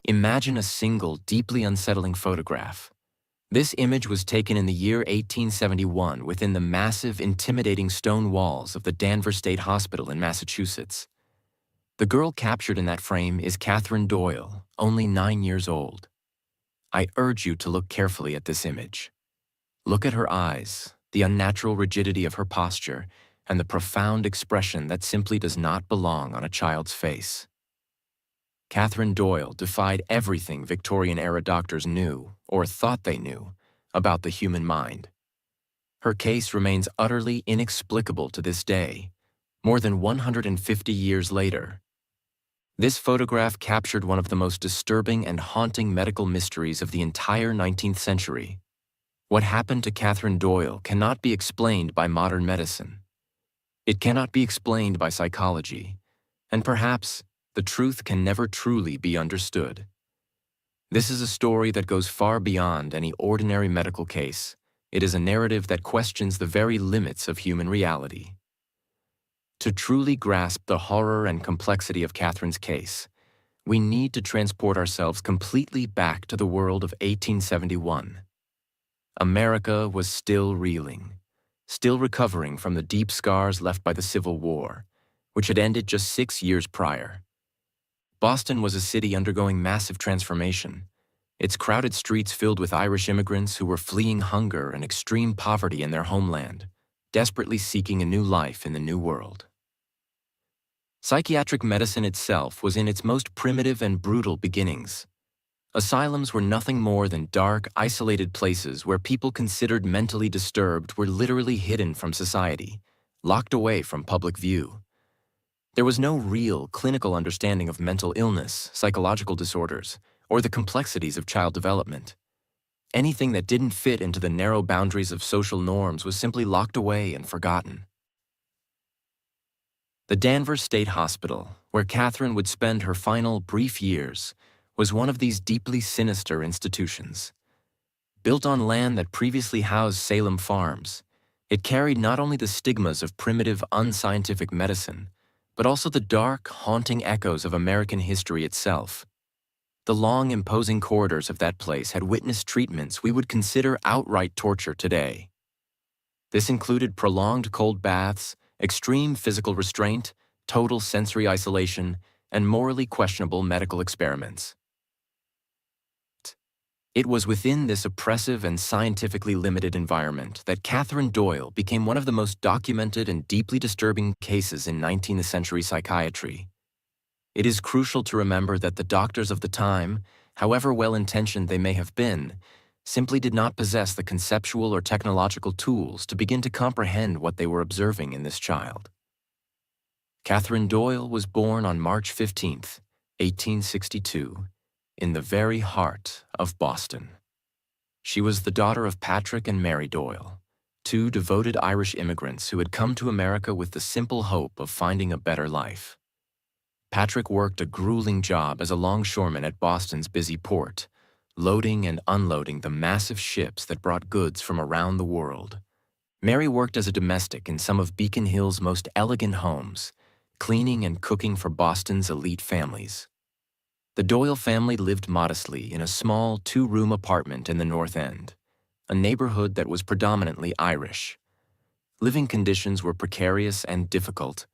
Imagine a single, deeply unsettling photograph. This image was taken in the year 1871 within the massive, intimidating stone walls of the Danvers State Hospital in Massachusetts. The girl captured in that frame is Catherine Doyle, only 9 years old. I urge you to look carefully at this image. Look at her eyes, the unnatural rigidity of her posture, and the profound expression that simply does not belong on a child's face. Catherine Doyle defied everything Victorian-era doctors knew, or thought they knew, about the human mind. Her case remains utterly inexplicable to this day, more than 150 years later. This photograph captured one of the most disturbing and haunting medical mysteries of the entire 19th century. What happened to Catherine Doyle cannot be explained by modern medicine. It cannot be explained by psychology, and perhaps the truth can never truly be understood. This is a story that goes far beyond any ordinary medical case. It is a narrative that questions the very limits of human reality. To truly grasp the horror and complexity of Catherine's case, we need to transport ourselves completely back to the world of 1871. America was still reeling, still recovering from the deep scars left by the Civil War, which had ended just 6 years prior. Boston was a city undergoing massive transformation, its crowded streets filled with Irish immigrants who were fleeing hunger and extreme poverty in their homeland, desperately seeking a new life in the New World. Psychiatric medicine itself was in its most primitive and brutal beginnings. Asylums were nothing more than dark, isolated places where people considered mentally disturbed were literally hidden from society, locked away from public view. There was no real clinical understanding of mental illness, psychological disorders, or the complexities of child development. Anything that didn't fit into the narrow boundaries of social norms was simply locked away and forgotten. The Danvers State Hospital, where Catherine would spend her final brief years, was one of these deeply sinister institutions. Built on land that previously housed Salem farms, it carried not only the stigmas of primitive, unscientific medicine, but also the dark, haunting echoes of American history itself. The long, imposing corridors of that place had witnessed treatments we would consider outright torture today. This included prolonged cold baths, extreme physical restraint, total sensory isolation, and morally questionable medical experiments. It was within this oppressive and scientifically limited environment that Catherine Doyle became one of the most documented and deeply disturbing cases in 19th century psychiatry. It is crucial to remember that the doctors of the time, however well-intentioned they may have been, simply did not possess the conceptual or technological tools to begin to comprehend what they were observing in this child. Catherine Doyle was born on March 15, 1862, in the very heart of Boston. She was the daughter of Patrick and Mary Doyle, two devoted Irish immigrants who had come to America with the simple hope of finding a better life. Patrick worked a grueling job as a longshoreman at Boston's busy port, loading and unloading the massive ships that brought goods from around the world. Mary worked as a domestic in some of Beacon Hill's most elegant homes, cleaning and cooking for Boston's elite families. The Doyle family lived modestly in a small 2-room apartment in the North End, a neighborhood that was predominantly Irish. Living conditions were precarious and difficult,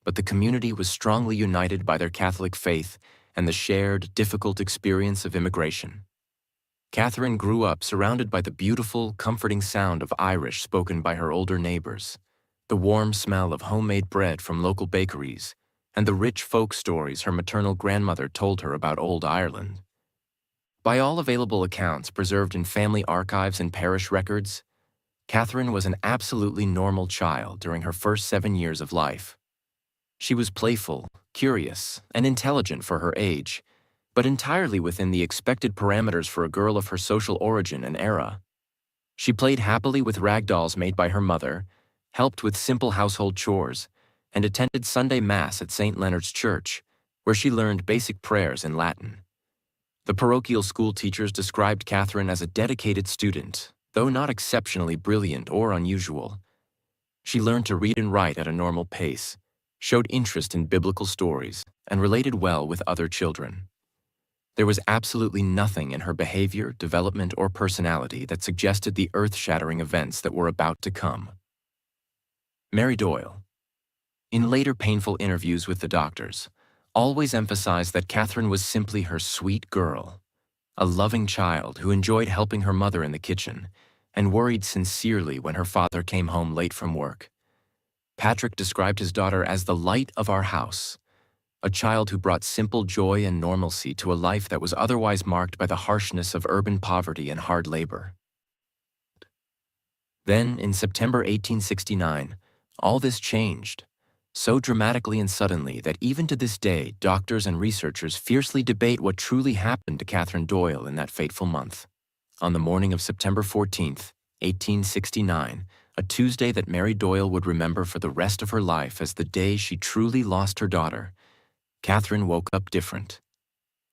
but the community was strongly united by their Catholic faith and the shared, difficult experience of immigration. Catherine grew up surrounded by the beautiful, comforting sound of Irish spoken by her older neighbors, the warm smell of homemade bread from local bakeries, and the rich folk stories her maternal grandmother told her about old Ireland. By all available accounts preserved in family archives and parish records, Catherine was an absolutely normal child during her first 7 years of life. She was playful, curious, and intelligent for her age, but entirely within the expected parameters for a girl of her social origin and era. She played happily with rag dolls made by her mother, helped with simple household chores, and attended Sunday Mass at St. Leonard's Church, where she learned basic prayers in Latin. The parochial school teachers described Catherine as a dedicated student, though not exceptionally brilliant or unusual. She learned to read and write at a normal pace, showed interest in biblical stories, and related well with other children. There was absolutely nothing in her behavior, development, or personality that suggested the earth-shattering events that were about to come. Mary Doyle, in later painful interviews with the doctors, always emphasized that Catherine was simply her sweet girl, a loving child who enjoyed helping her mother in the kitchen and worried sincerely when her father came home late from work. Patrick described his daughter as the light of our house, a child who brought simple joy and normalcy to a life that was otherwise marked by the harshness of urban poverty and hard labor. Then, in September 1869, all this changed, so dramatically and suddenly that even to this day, doctors and researchers fiercely debate what truly happened to Catherine Doyle in that fateful month. On the morning of September 14th, 1869, a Tuesday that Mary Doyle would remember for the rest of her life as the day she truly lost her daughter, Catherine woke up different.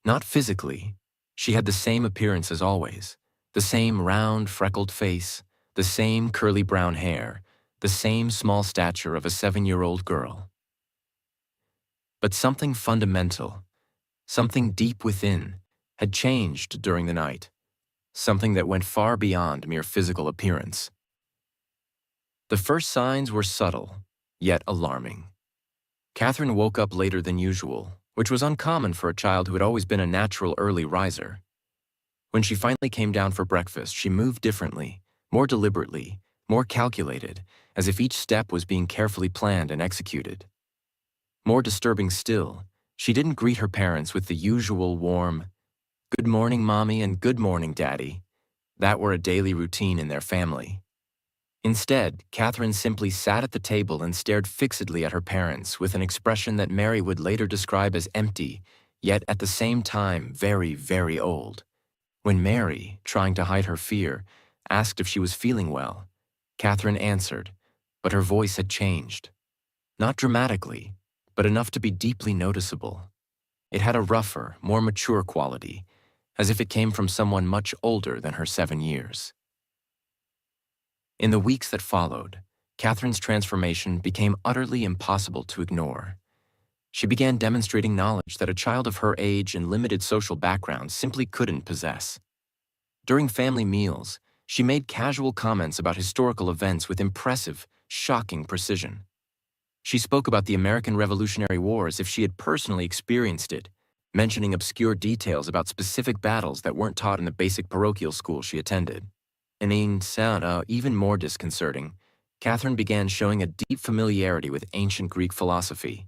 Not physically. She had the same appearance as always, the same round, freckled face, the same curly brown hair, the same small stature of a 7-year-old girl. But something fundamental, something deep within, had changed during the night, something that went far beyond mere physical appearance. The first signs were subtle, yet alarming. Catherine woke up later than usual, which was uncommon for a child who had always been a natural early riser. When she finally came down for breakfast, she moved differently, more deliberately, more calculated, as if each step was being carefully planned and executed. More disturbing still, she didn't greet her parents with the usual warm, "Good morning, Mommy," and "Good morning, Daddy." That were a daily routine in their family. Instead, Catherine simply sat at the table and stared fixedly at her parents with an expression that Mary would later describe as empty, yet at the same time very, very old. When Mary, trying to hide her fear, asked if she was feeling well, Catherine answered, but her voice had changed. Not dramatically, but enough to be deeply noticeable. It had a rougher, more mature quality, as if it came from someone much older than her 7 years. In the weeks that followed, Catherine's transformation became utterly impossible to ignore. She began demonstrating knowledge that a child of her age and limited social background simply couldn't possess. During family meals, she made casual comments about historical events with impressive, shocking precision. She spoke about the American Revolutionary War as if she had personally experienced it, mentioning obscure details about specific battles that weren't taught in the basic parochial school she attended. And even more disconcerting, Catherine began showing a deep familiarity with ancient Greek philosophy.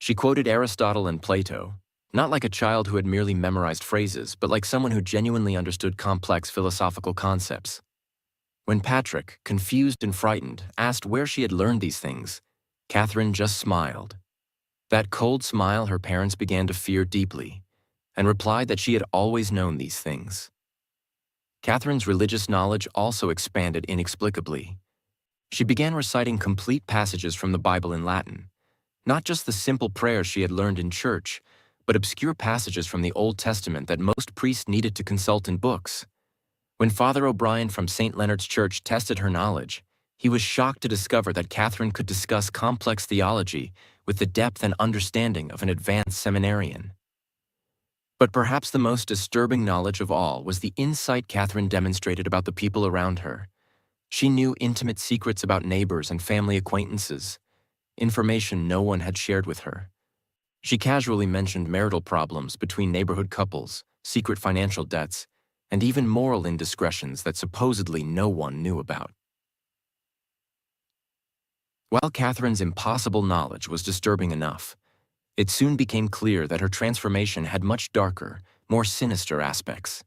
She quoted Aristotle and Plato, not like a child who had merely memorized phrases, but like someone who genuinely understood complex philosophical concepts. When Patrick, confused and frightened, asked where she had learned these things, Catherine just smiled. That cold smile her parents began to fear deeply, and replied that she had always known these things. Catherine's religious knowledge also expanded inexplicably. She began reciting complete passages from the Bible in Latin, not just the simple prayers she had learned in church, but obscure passages from the Old Testament that most priests needed to consult in books. When Father O'Brien from St. Leonard's Church tested her knowledge, he was shocked to discover that Catherine could discuss complex theology with the depth and understanding of an advanced seminarian. But perhaps the most disturbing knowledge of all was the insight Catherine demonstrated about the people around her. She knew intimate secrets about neighbors and family acquaintances, information no one had shared with her. She casually mentioned marital problems between neighborhood couples, secret financial debts, and even moral indiscretions that supposedly no one knew about. While Catherine's impossible knowledge was disturbing enough, it soon became clear that her transformation had much darker, more sinister aspects.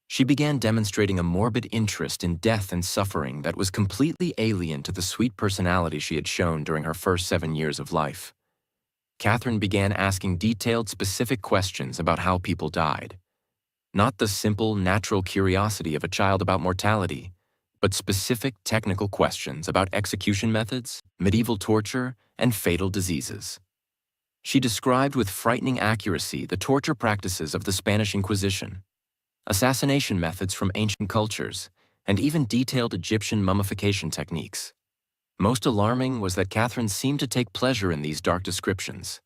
She began demonstrating a morbid interest in death and suffering that was completely alien to the sweet personality she had shown during her first 7 years of life. Catherine began asking detailed, specific questions about how people died. Not the simple, natural curiosity of a child about mortality, but specific technical questions about execution methods, medieval torture, and fatal diseases. She described with frightening accuracy the torture practices of the Spanish Inquisition, assassination methods from ancient cultures, and even detailed Egyptian mummification techniques. Most alarming was that Catherine seemed to take pleasure in these dark descriptions.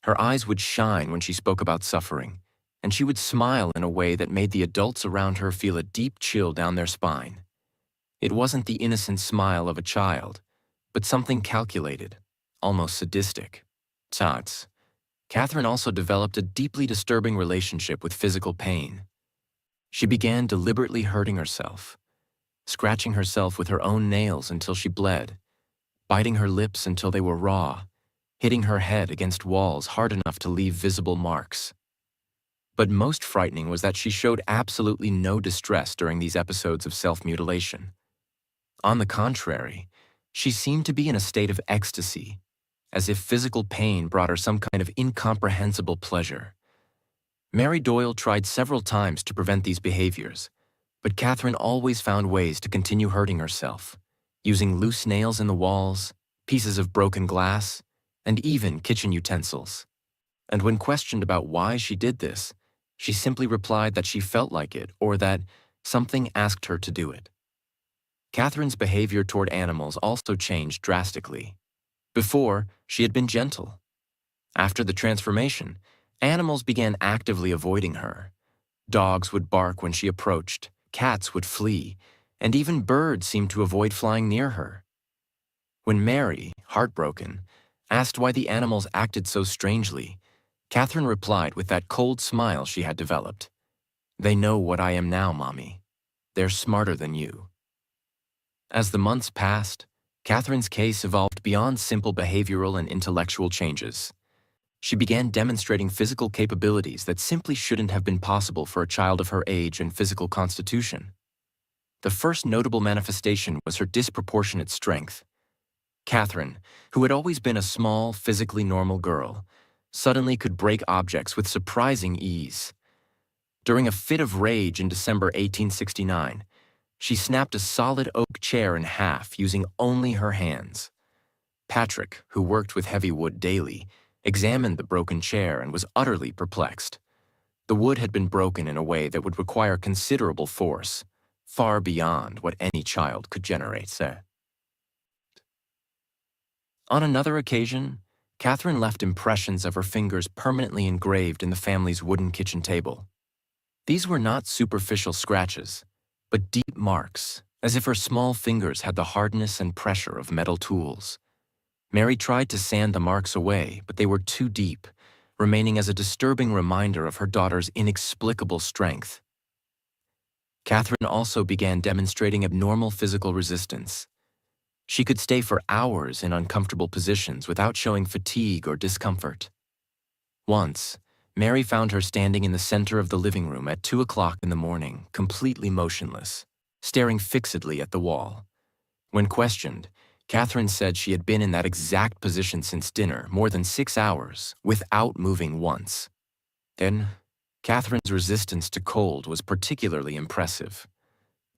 Her eyes would shine when she spoke about suffering, and she would smile in a way that made the adults around her feel a deep chill down their spine. It wasn't the innocent smile of a child, but something calculated, almost sadistic. Besides, Catherine also developed a deeply disturbing relationship with physical pain. She began deliberately hurting herself, scratching herself with her own nails until she bled, biting her lips until they were raw, hitting her head against walls hard enough to leave visible marks. But most frightening was that she showed absolutely no distress during these episodes of self-mutilation. On the contrary, she seemed to be in a state of ecstasy, as if physical pain brought her some kind of incomprehensible pleasure. Mary Doyle tried several times to prevent these behaviors, but Catherine always found ways to continue hurting herself, using loose nails in the walls, pieces of broken glass, and even kitchen utensils. And when questioned about why she did this, she simply replied that she felt like it or that something asked her to do it. Catherine's behavior toward animals also changed drastically. Before, she had been gentle. After the transformation, animals began actively avoiding her. Dogs would bark when she approached, cats would flee, and even birds seemed to avoid flying near her. When Mary, heartbroken, asked why the animals acted so strangely, Catherine replied with that cold smile she had developed. "They know what I am now, Mommy. They're smarter than you." As the months passed, Catherine's case evolved beyond simple behavioral and intellectual changes. She began demonstrating physical capabilities that simply shouldn't have been possible for a child of her age and physical constitution. The first notable manifestation was her disproportionate strength. Catherine, who had always been a small, physically normal girl, suddenly could break objects with surprising ease. During a fit of rage in December 1869, she snapped a solid oak chair in half using only her hands. Patrick, who worked with heavy wood daily, examined the broken chair and was utterly perplexed. The wood had been broken in a way that would require considerable force, far beyond what any child could generate. On another occasion, Catherine left impressions of her fingers permanently engraved in the family's wooden kitchen table. These were not superficial scratches, but deep marks, as if her small fingers had the hardness and pressure of metal tools. Mary tried to sand the marks away, but they were too deep, remaining as a disturbing reminder of her daughter's inexplicable strength. Catherine also began demonstrating abnormal physical resistance. She could stay for hours in uncomfortable positions without showing fatigue or discomfort. Once, Mary found her standing in the center of the living room at 2 o'clock in the morning, completely motionless, staring fixedly at the wall. When questioned, Catherine said she had been in that exact position since dinner, more than 6 hours, without moving once. Then, Catherine's resistance to cold was particularly impressive.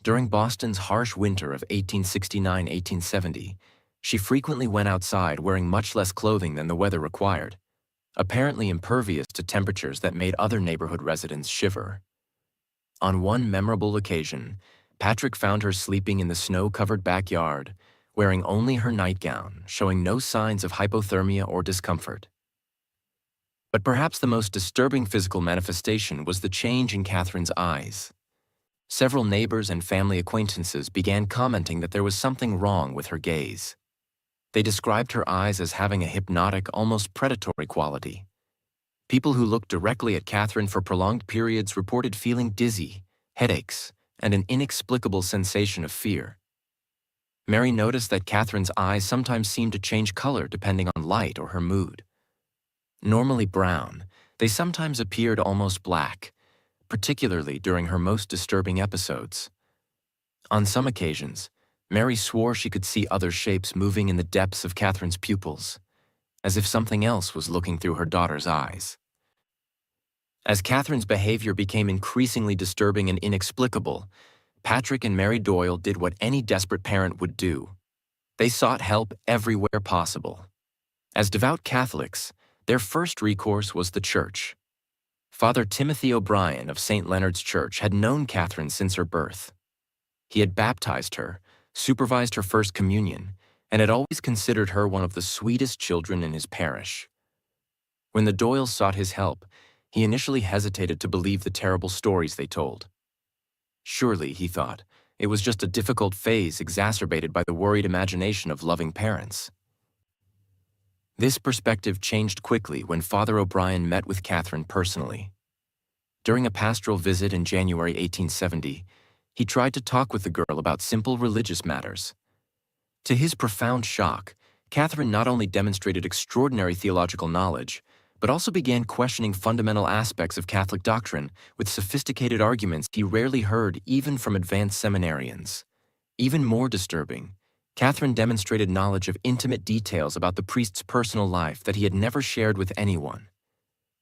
During Boston's harsh winter of 1869-1870, she frequently went outside wearing much less clothing than the weather required, apparently impervious to temperatures that made other neighborhood residents shiver. On one memorable occasion, Patrick found her sleeping in the snow-covered backyard, wearing only her nightgown, showing no signs of hypothermia or discomfort. But perhaps the most disturbing physical manifestation was the change in Catherine's eyes. Several neighbors and family acquaintances began commenting that there was something wrong with her gaze. They described her eyes as having a hypnotic, almost predatory quality. People who looked directly at Catherine for prolonged periods reported feeling dizzy, headaches, and an inexplicable sensation of fear. Mary noticed that Catherine's eyes sometimes seemed to change color depending on light or her mood. Normally brown, they sometimes appeared almost black, particularly during her most disturbing episodes. On some occasions, Mary swore she could see other shapes moving in the depths of Catherine's pupils, as if something else was looking through her daughter's eyes. As Catherine's behavior became increasingly disturbing and inexplicable, Patrick and Mary Doyle did what any desperate parent would do. They sought help everywhere possible. As devout Catholics, their first recourse was the church. Father Timothy O'Brien of St. Leonard's Church had known Catherine since her birth. He had baptized her, supervised her first communion, and had always considered her one of the sweetest children in his parish. When the Doyles sought his help, he initially hesitated to believe the terrible stories they told. Surely, he thought, it was just a difficult phase exacerbated by the worried imagination of loving parents. This perspective changed quickly when Father O'Brien met with Catherine personally. During a pastoral visit in January 1870, he tried to talk with the girl about simple religious matters. To his profound shock, Catherine not only demonstrated extraordinary theological knowledge, but also began questioning fundamental aspects of Catholic doctrine with sophisticated arguments he rarely heard even from advanced seminarians. Even more disturbing, Catherine demonstrated knowledge of intimate details about the priest's personal life that he had never shared with anyone.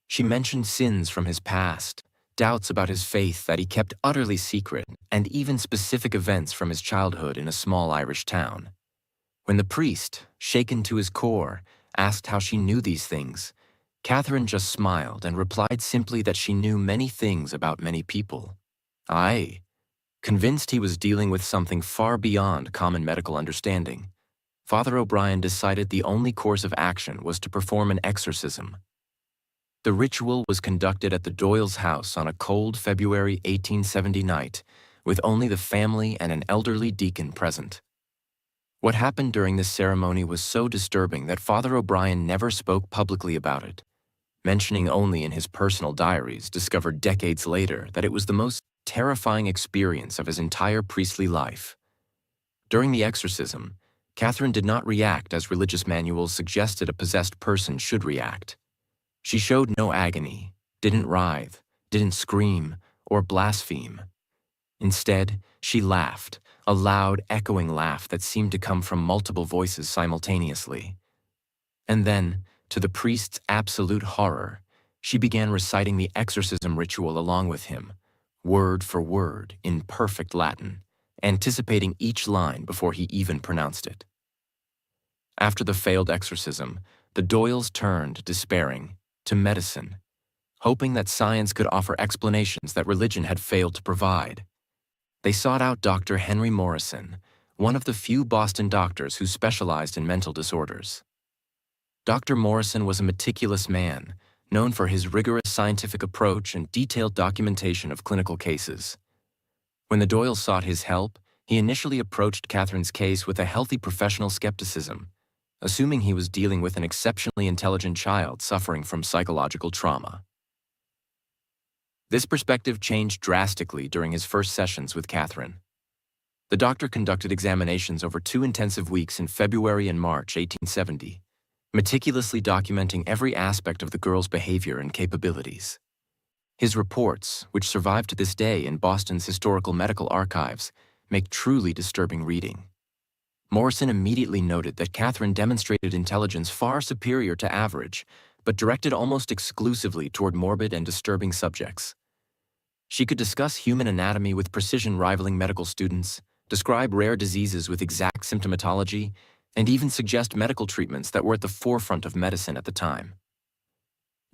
She mentioned sins from his past, doubts about his faith that he kept utterly secret, and even specific events from his childhood in a small Irish town. When the priest, shaken to his core, asked how she knew these things, Catherine just smiled and replied simply that she knew many things about many people. Aye. Convinced he was dealing with something far beyond common medical understanding, Father O'Brien decided the only course of action was to perform an exorcism. The ritual was conducted at the Doyles' house on a cold February 1870 night, with only the family and an elderly deacon present. What happened during this ceremony was so disturbing that Father O'Brien never spoke publicly about it, mentioning only in his personal diaries, discovered decades later, that it was the most terrifying experience of his entire priestly life. During the exorcism, Catherine did not react as religious manuals suggested a possessed person should react. She showed no agony, didn't writhe, didn't scream, or blaspheme. Instead, she laughed, a loud, echoing laugh that seemed to come from multiple voices simultaneously. And then, to the priest's absolute horror, she began reciting the exorcism ritual along with him, word for word, in perfect Latin, anticipating each line before he even pronounced it. After the failed exorcism, the Doyles turned, despairing, to medicine, hoping that science could offer explanations that religion had failed to provide. They sought out Dr. Henry Morrison, one of the few Boston doctors who specialized in mental disorders. Dr. Morrison was a meticulous man, known for his rigorous scientific approach and detailed documentation of clinical cases. When the Doyles sought his help, he initially approached Catherine's case with a healthy professional skepticism, assuming he was dealing with an exceptionally intelligent child suffering from psychological trauma. This perspective changed drastically during his first sessions with Catherine. The doctor conducted examinations over 2 intensive weeks in February and March 1870, meticulously documenting every aspect of the girl's behavior and capabilities. His reports, which survive to this day in Boston's historical medical archives, make truly disturbing reading. Morrison immediately noted that Catherine demonstrated intelligence far superior to average, but directed almost exclusively toward morbid and disturbing subjects. She could discuss human anatomy with precision rivaling medical students, describe rare diseases with exact symptomatology, and even suggest medical treatments that were at the forefront of medicine at the time.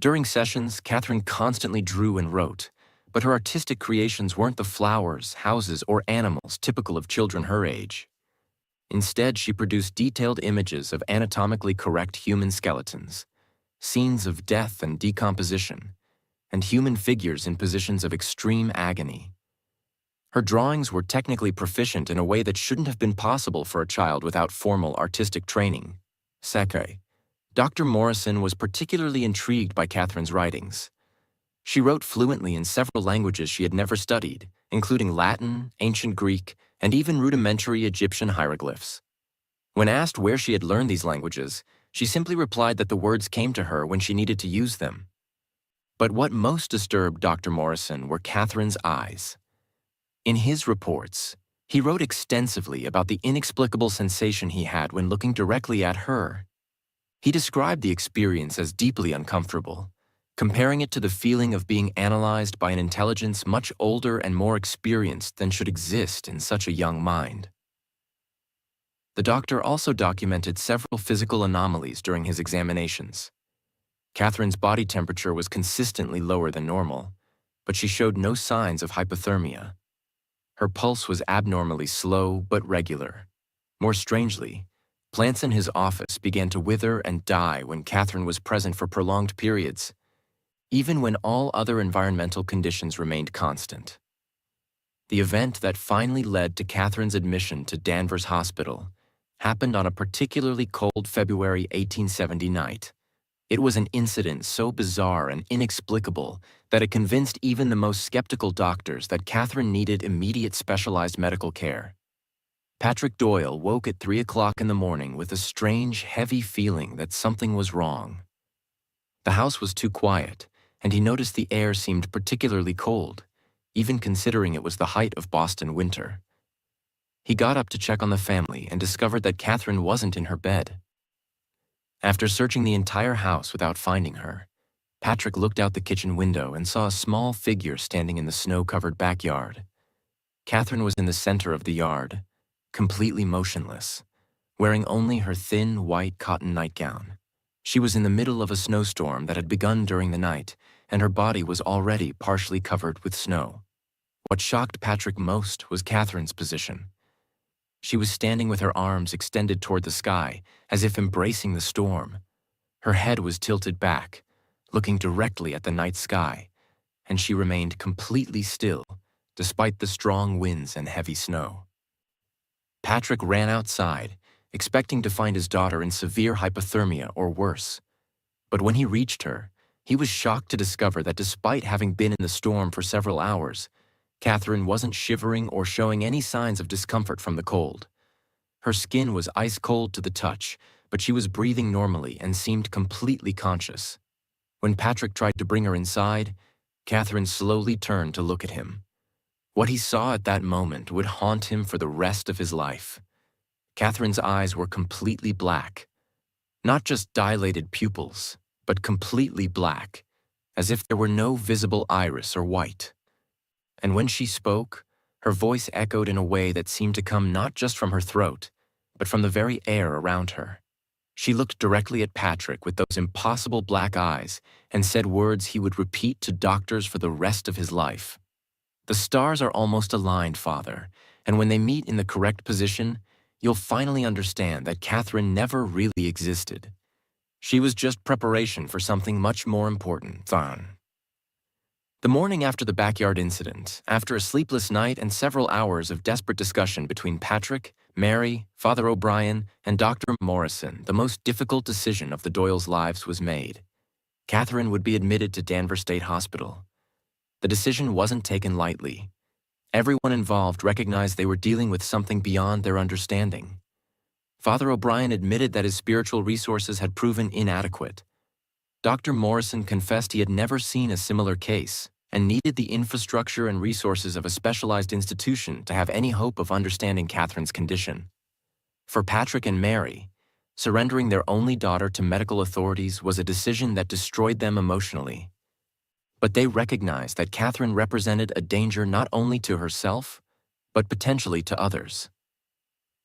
During sessions, Catherine constantly drew and wrote, but her artistic creations weren't the flowers, houses, or animals typical of children her age. Instead, she produced detailed images of anatomically correct human skeletons, scenes of death and decomposition, and human figures in positions of extreme agony. Her drawings were technically proficient in a way that shouldn't have been possible for a child without formal artistic training. Second, Dr. Morrison was particularly intrigued by Catherine's writings. She wrote fluently in several languages she had never studied, including Latin, ancient Greek, and even rudimentary Egyptian hieroglyphs. When asked where she had learned these languages, she simply replied that the words came to her when she needed to use them. But what most disturbed Dr. Morrison were Catherine's eyes. In his reports, he wrote extensively about the inexplicable sensation he had when looking directly at her. He described the experience as deeply uncomfortable, comparing it to the feeling of being analyzed by an intelligence much older and more experienced than should exist in such a young mind. The doctor also documented several physical anomalies during his examinations. Catherine's body temperature was consistently lower than normal, but she showed no signs of hypothermia. Her pulse was abnormally slow but regular. More strangely, plants in his office began to wither and die when Catherine was present for prolonged periods. even when all other environmental conditions remained constant. The event that finally led to Catherine's admission to Danvers Hospital happened on a particularly cold February 1870 night. It was an incident so bizarre and inexplicable that it convinced even the most skeptical doctors that Catherine needed immediate specialized medical care. Patrick Doyle woke at 3 o'clock in the morning with a strange, heavy feeling that something was wrong. The house was too quiet, and he noticed the air seemed particularly cold, even considering it was the height of Boston winter. He got up to check on the family and discovered that Catherine wasn't in her bed. After searching the entire house without finding her, Patrick looked out the kitchen window and saw a small figure standing in the snow-covered backyard. Catherine was in the center of the yard, completely motionless, wearing only her thin, white cotton nightgown. She was in the middle of a snowstorm that had begun during the night, and her body was already partially covered with snow. What shocked Patrick most was Catherine's position. She was standing with her arms extended toward the sky, as if embracing the storm. Her head was tilted back, looking directly at the night sky, and she remained completely still, despite the strong winds and heavy snow. Patrick ran outside, expecting to find his daughter in severe hypothermia or worse. But when he reached her, he was shocked to discover that despite having been in the storm for several hours, Catherine wasn't shivering or showing any signs of discomfort from the cold. Her skin was ice cold to the touch, but she was breathing normally and seemed completely conscious. When Patrick tried to bring her inside, Catherine slowly turned to look at him. What he saw at that moment would haunt him for the rest of his life. Catherine's eyes were completely black. Not just dilated pupils, but completely black, as if there were no visible iris or white. And when she spoke, her voice echoed in a way that seemed to come not just from her throat, but from the very air around her. She looked directly at Patrick with those impossible black eyes and said words he would repeat to doctors for the rest of his life. "The stars are almost aligned, Father, and when they meet in the correct position, you'll finally understand that Catherine never really existed. She was just preparation for something much more important." The morning after the backyard incident, after a sleepless night and several hours of desperate discussion between Patrick, Mary, Father O'Brien, and Dr. Morrison, the most difficult decision of the Doyles' lives was made. Catherine would be admitted to Danvers State Hospital. The decision wasn't taken lightly. Everyone involved recognized they were dealing with something beyond their understanding. Father O'Brien admitted that his spiritual resources had proven inadequate. Dr. Morrison confessed he had never seen a similar case and needed the infrastructure and resources of a specialized institution to have any hope of understanding Catherine's condition. For Patrick and Mary, surrendering their only daughter to medical authorities was a decision that destroyed them emotionally. But they recognized that Catherine represented a danger not only to herself, but potentially to others.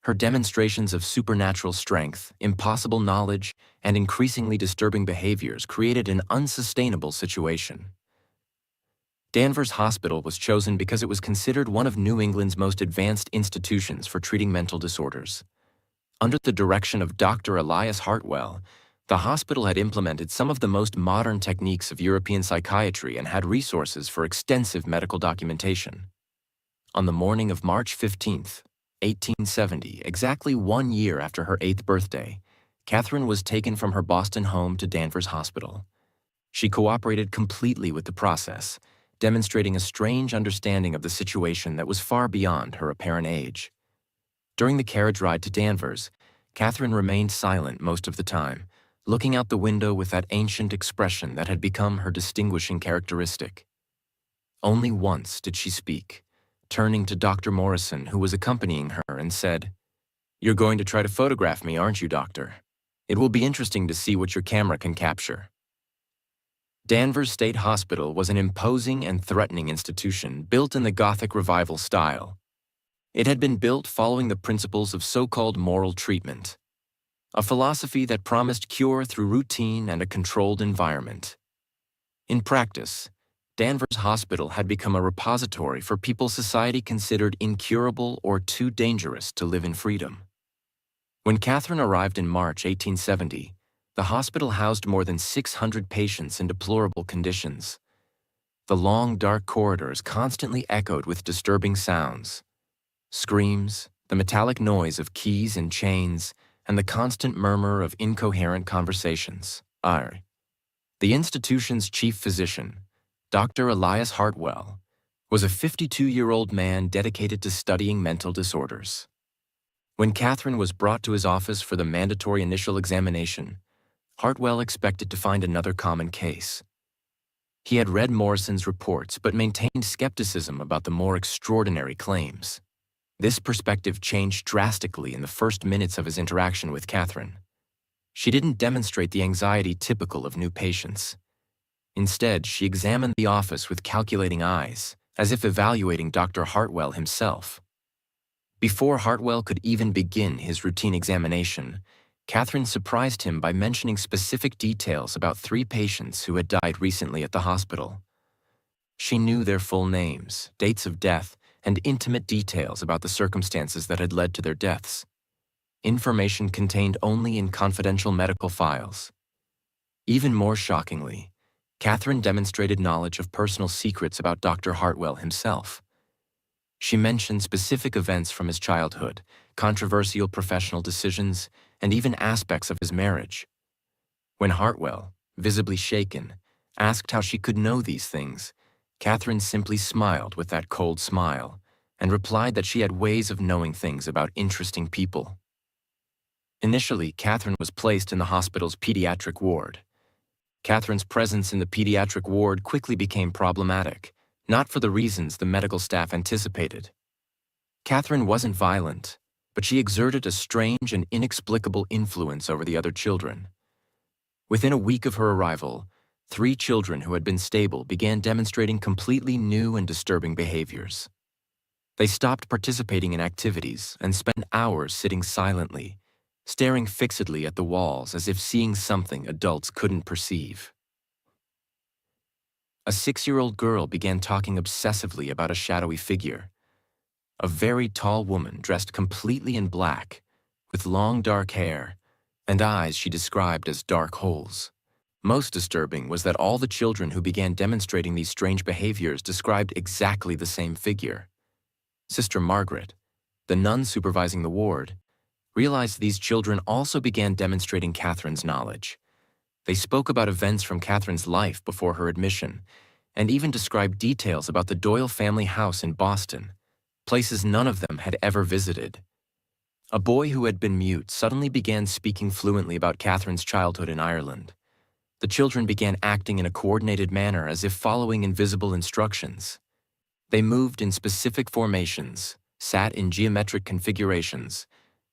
Her demonstrations of supernatural strength, impossible knowledge, and increasingly disturbing behaviors created an unsustainable situation. Danvers Hospital was chosen because it was considered one of New England's most advanced institutions for treating mental disorders. Under the direction of Dr. Elias Hartwell, the hospital had implemented some of the most modern techniques of European psychiatry and had resources for extensive medical documentation. On the morning of March 15th, 1870, exactly 1 year after her 8th birthday, Catherine was taken from her Boston home to Danvers Hospital. She cooperated completely with the process, demonstrating a strange understanding of the situation that was far beyond her apparent age. During the carriage ride to Danvers, Catherine remained silent most of the time, looking out the window with that ancient expression that had become her distinguishing characteristic. Only once did she speak, turning to Dr. Morrison, who was accompanying her, and said, "You're going to try to photograph me, aren't you, Doctor? It will be interesting to see what your camera can capture." Danvers State Hospital was an imposing and threatening institution built in the Gothic Revival style. It had been built following the principles of so-called moral treatment, a philosophy that promised cure through routine and a controlled environment. In practice, Danvers Hospital had become a repository for people society considered incurable or too dangerous to live in freedom. When Catherine arrived in March 1870, The hospital housed more than 600 patients in deplorable conditions. The long, dark corridors constantly echoed with disturbing sounds. Screams, the metallic noise of keys and chains, and the constant murmur of incoherent conversations. The institution's chief physician, Dr. Elias Hartwell, was a 52-year-old man dedicated to studying mental disorders. When Catherine was brought to his office for the mandatory initial examination, Hartwell expected to find another common case. He had read Morrison's reports but maintained skepticism about the more extraordinary claims. This perspective changed drastically in the first minutes of his interaction with Catherine. She didn't demonstrate the anxiety typical of new patients. Instead, she examined the office with calculating eyes, as if evaluating Dr. Hartwell himself. Before Hartwell could even begin his routine examination, Catherine surprised him by mentioning specific details about 3 patients who had died recently at the hospital. She knew their full names, dates of death, and intimate details about the circumstances that had led to their deaths. Information contained only in confidential medical files. Even more shockingly, Catherine demonstrated knowledge of personal secrets about Dr. Hartwell himself. She mentioned specific events from his childhood, controversial professional decisions, and even aspects of his marriage. When Hartwell, visibly shaken, asked how she could know these things, Catherine simply smiled with that cold smile and replied that she had ways of knowing things about interesting people. Initially, Catherine was placed in the hospital's pediatric ward. Catherine's presence in the pediatric ward quickly became problematic, not for the reasons the medical staff anticipated. Catherine wasn't violent, but she exerted a strange and inexplicable influence over the other children. Within a week of her arrival, 3 children who had been stable began demonstrating completely new and disturbing behaviors. They stopped participating in activities and spent hours sitting silently, staring fixedly at the walls as if seeing something adults couldn't perceive. A 6-year-old girl began talking obsessively about a shadowy figure. A very tall woman dressed completely in black, with long dark hair, and eyes she described as dark holes. Most disturbing was that all the children who began demonstrating these strange behaviors described exactly the same figure. Sister Margaret, the nun supervising the ward, realized these children also began demonstrating Catherine's knowledge. They spoke about events from Catherine's life before her admission, and even described details about the Doyle family house in Boston, places none of them had ever visited. A boy who had been mute suddenly began speaking fluently about Catherine's childhood in Ireland. The children began acting in a coordinated manner as if following invisible instructions. They moved in specific formations, sat in geometric configurations,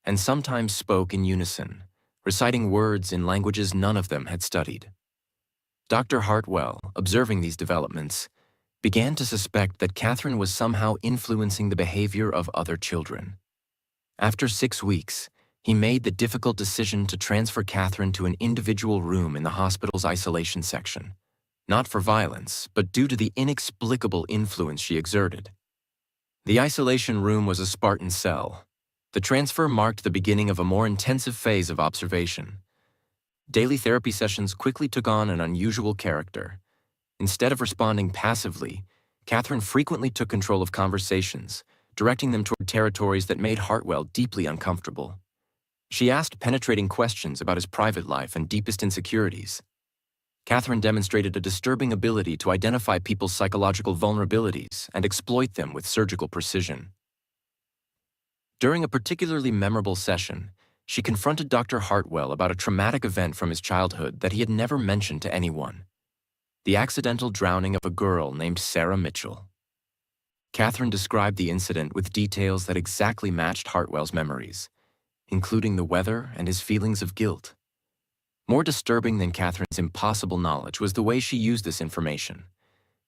and sometimes spoke in unison, reciting words in languages none of them had studied. Dr. Hartwell, observing these developments, began to suspect that Catherine was somehow influencing the behavior of other children. After 6 weeks, he made the difficult decision to transfer Catherine to an individual room in the hospital's isolation section, not for violence, but due to the inexplicable influence she exerted. The isolation room was a Spartan cell. The transfer marked the beginning of a more intensive phase of observation. Daily therapy sessions quickly took on an unusual character. Instead of responding passively, Catherine frequently took control of conversations, directing them toward territories that made Hartwell deeply uncomfortable. She asked penetrating questions about his private life and deepest insecurities. Catherine demonstrated a disturbing ability to identify people's psychological vulnerabilities and exploit them with surgical precision. During a particularly memorable session, she confronted Dr. Hartwell about a traumatic event from his childhood that he had never mentioned to anyone: the accidental drowning of a girl named Sarah Mitchell. Catherine described the incident with details that exactly matched Hartwell's memories, including the weather and his feelings of guilt. More disturbing than Catherine's impossible knowledge was the way she used this information.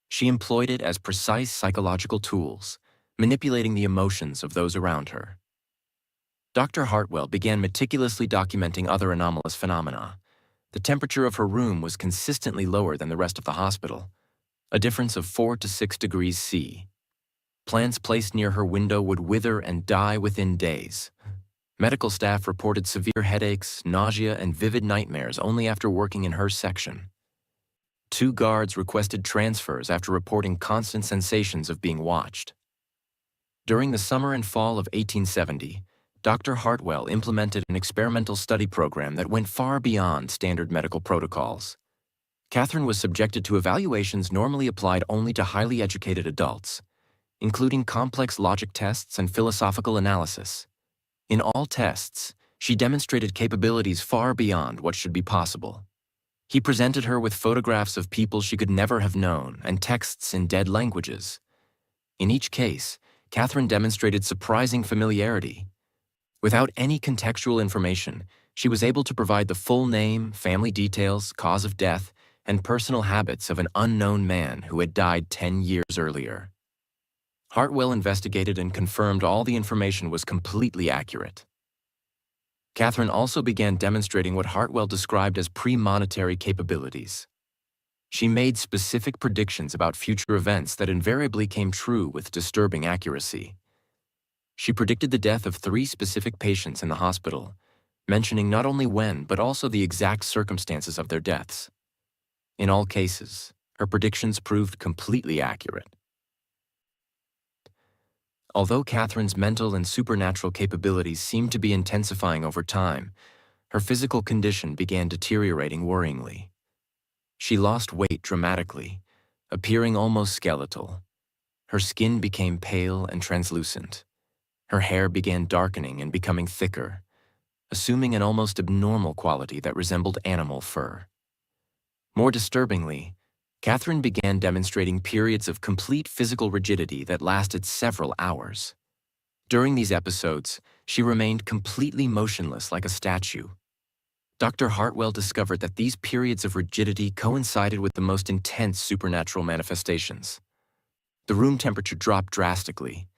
She employed it as precise psychological tools, manipulating the emotions of those around her. Dr. Hartwell began meticulously documenting other anomalous phenomena. The temperature of her room was consistently lower than the rest of the hospital, a difference of 4 to 6 degrees C. Plants placed near her window would wither and die within days. Medical staff reported severe headaches, nausea, and vivid nightmares only after working in her section. 2 guards requested transfers after reporting constant sensations of being watched. During the summer and fall of 1870, Dr. Hartwell implemented an experimental study program that went far beyond standard medical protocols. Catherine was subjected to evaluations normally applied only to highly educated adults, including complex logic tests and philosophical analysis. In all tests, she demonstrated capabilities far beyond what should be possible. He presented her with photographs of people she could never have known and texts in dead languages. In each case, Catherine demonstrated surprising familiarity. Without any contextual information, she was able to provide the full name, family details, cause of death, and personal habits of an unknown man who had died 10 years earlier. Hartwell investigated and confirmed all the information was completely accurate. Catherine also began demonstrating what Hartwell described as premonitory capabilities. She made specific predictions about future events that invariably came true with disturbing accuracy. She predicted the death of 3 specific patients in the hospital, mentioning not only when but also the exact circumstances of their deaths. In all cases, her predictions proved completely accurate. Although Catherine's mental and supernatural capabilities seemed to be intensifying over time, her physical condition began deteriorating worryingly. She lost weight dramatically, appearing almost skeletal. Her skin became pale and translucent. Her hair began darkening and becoming thicker, assuming an almost abnormal quality that resembled animal fur. More disturbingly, Catherine began demonstrating periods of complete physical rigidity that lasted several hours. During these episodes, she remained completely motionless like a statue. Dr. Hartwell discovered that these periods of rigidity coincided with the most intense supernatural manifestations. The room temperature dropped drastically.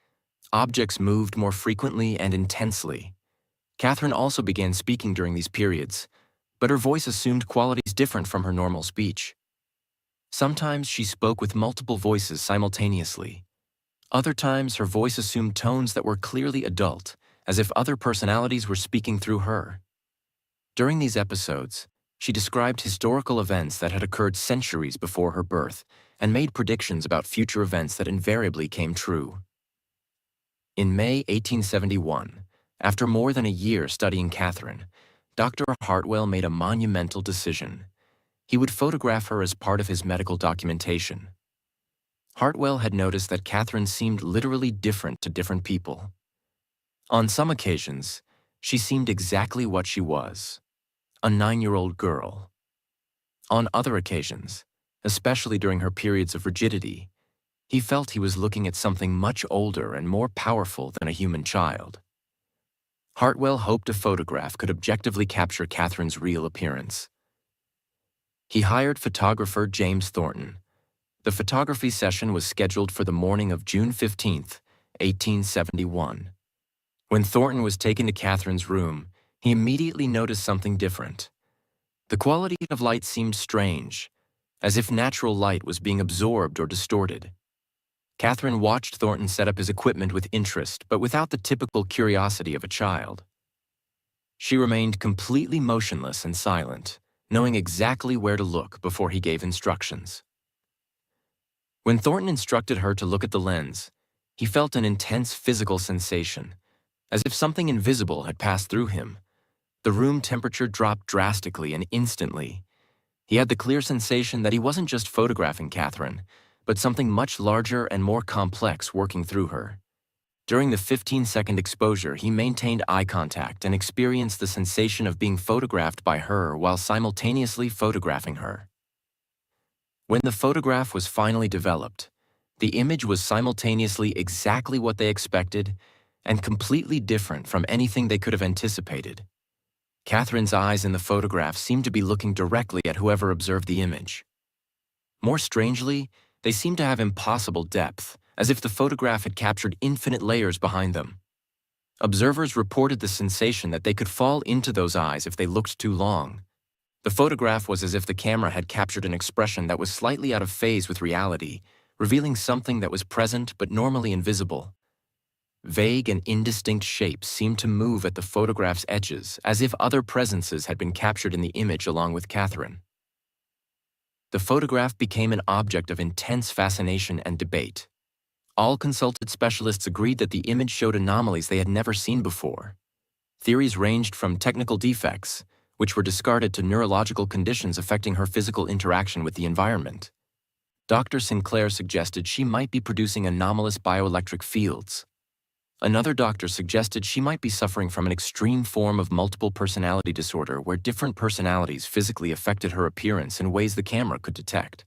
Objects moved more frequently and intensely. Catherine also began speaking during these periods, but her voice assumed qualities different from her normal speech. Sometimes she spoke with multiple voices simultaneously. Other times her voice assumed tones that were clearly adult, as if other personalities were speaking through her. During these episodes, she described historical events that had occurred centuries before her birth and made predictions about future events that invariably came true. In May 1871, after more than a year studying Catherine, Dr. Hartwell made a monumental decision. He would photograph her as part of his medical documentation. Hartwell had noticed that Catherine seemed literally different to different people. On some occasions, she seemed exactly what she was, a 9-year-old girl. On other occasions, especially during her periods of rigidity, he felt he was looking at something much older and more powerful than a human child. Hartwell hoped a photograph could objectively capture Catherine's real appearance. He hired photographer James Thornton. The photography session was scheduled for the morning of June 15, 1871. When Thornton was taken to Catherine's room, he immediately noticed something different. The quality of light seemed strange, as if natural light was being absorbed or distorted. Catherine watched Thornton set up his equipment with interest, but without the typical curiosity of a child. She remained completely motionless and silent, knowing exactly where to look before he gave instructions. When Thornton instructed her to look at the lens, he felt an intense physical sensation, as if something invisible had passed through him. The room temperature dropped drastically and instantly. He had the clear sensation that he wasn't just photographing Catherine, but something much larger and more complex working through her. During the 15-second exposure, he maintained eye contact and experienced the sensation of being photographed by her while simultaneously photographing her. When the photograph was finally developed, the image was simultaneously exactly what they expected and completely different from anything they could have anticipated. Catherine's eyes in the photograph seemed to be looking directly at whoever observed the image. More strangely, they seemed to have impossible depth, as if the photograph had captured infinite layers behind them. Observers reported the sensation that they could fall into those eyes if they looked too long. The photograph was as if the camera had captured an expression that was slightly out of phase with reality, revealing something that was present but normally invisible. Vague and indistinct shapes seemed to move at the photograph's edges, as if other presences had been captured in the image along with Catherine. The photograph became an object of intense fascination and debate. All consulted specialists agreed that the image showed anomalies they had never seen before. Theories ranged from technical defects, which were discarded, to neurological conditions affecting her physical interaction with the environment. Dr. Sinclair suggested she might be producing anomalous bioelectric fields. Another doctor suggested she might be suffering from an extreme form of multiple personality disorder where different personalities physically affected her appearance in ways the camera could detect.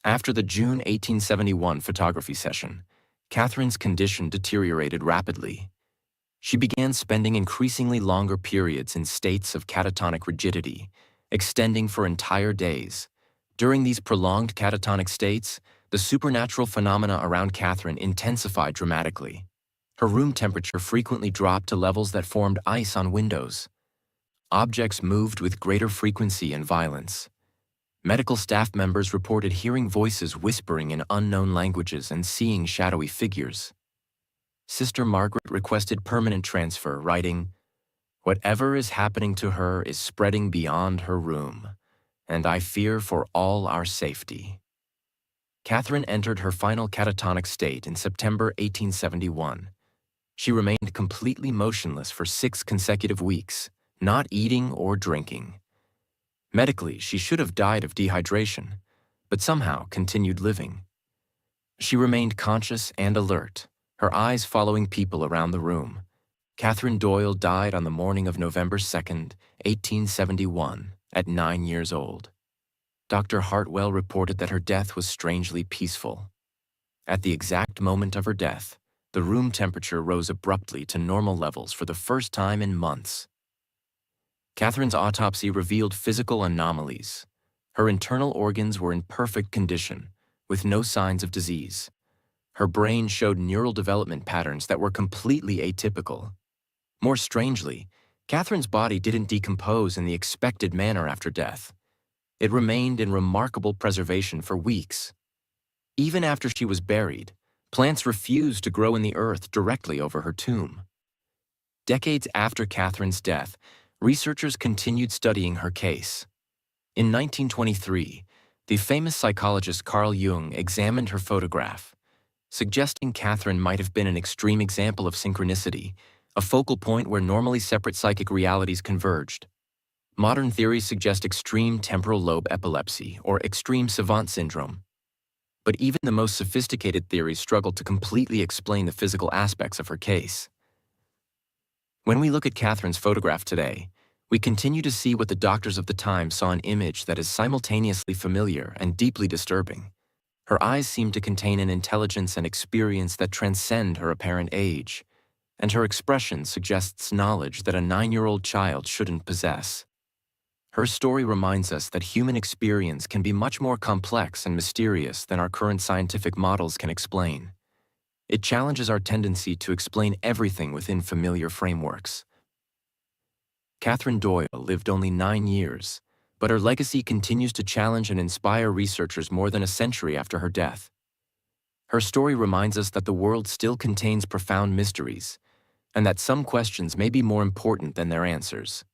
After the June 1871 photography session, Catherine's condition deteriorated rapidly. She began spending increasingly longer periods in states of catatonic rigidity, extending for entire days. During these prolonged catatonic states, the supernatural phenomena around Catherine intensified dramatically. Her room temperature frequently dropped to levels that formed ice on windows. Objects moved with greater frequency and violence. Medical staff members reported hearing voices whispering in unknown languages and seeing shadowy figures. Sister Margaret requested permanent transfer, writing, "Whatever is happening to her is spreading beyond her room, and I fear for all our safety." Catherine entered her final catatonic state in September 1871. She remained completely motionless for 6 consecutive weeks, not eating or drinking. Medically, she should have died of dehydration, but somehow continued living. She remained conscious and alert, her eyes following people around the room. Catherine Doyle died on the morning of November 2, 1871, at 9 years old. Dr. Hartwell reported that her death was strangely peaceful. At the exact moment of her death, the room temperature rose abruptly to normal levels for the first time in months. Catherine's autopsy revealed physical anomalies. Her internal organs were in perfect condition, with no signs of disease. Her brain showed neural development patterns that were completely atypical. More strangely, Catherine's body didn't decompose in the expected manner after death. It remained in remarkable preservation for weeks. Even after she was buried, plants refused to grow in the earth directly over her tomb. Decades after Catherine's death, researchers continued studying her case. In 1923, the famous psychologist Carl Jung examined her photograph, suggesting Catherine might have been an extreme example of synchronicity, a focal point where normally separate psychic realities converged. Modern theories suggest extreme temporal lobe epilepsy or extreme savant syndrome. But even the most sophisticated theories struggle to completely explain the physical aspects of her case. When we look at Catherine's photograph today, we continue to see what the doctors of the time saw: an image that is simultaneously familiar and deeply disturbing. Her eyes seem to contain an intelligence and experience that transcend her apparent age, and her expression suggests knowledge that a 9-year-old child shouldn't possess. Her story reminds us that human experience can be much more complex and mysterious than our current scientific models can explain. It challenges our tendency to explain everything within familiar frameworks. Catherine Doyle lived only 9 years, but her legacy continues to challenge and inspire researchers more than a century after her death. Her story reminds us that the world still contains profound mysteries, and that some questions may be more important than their answers.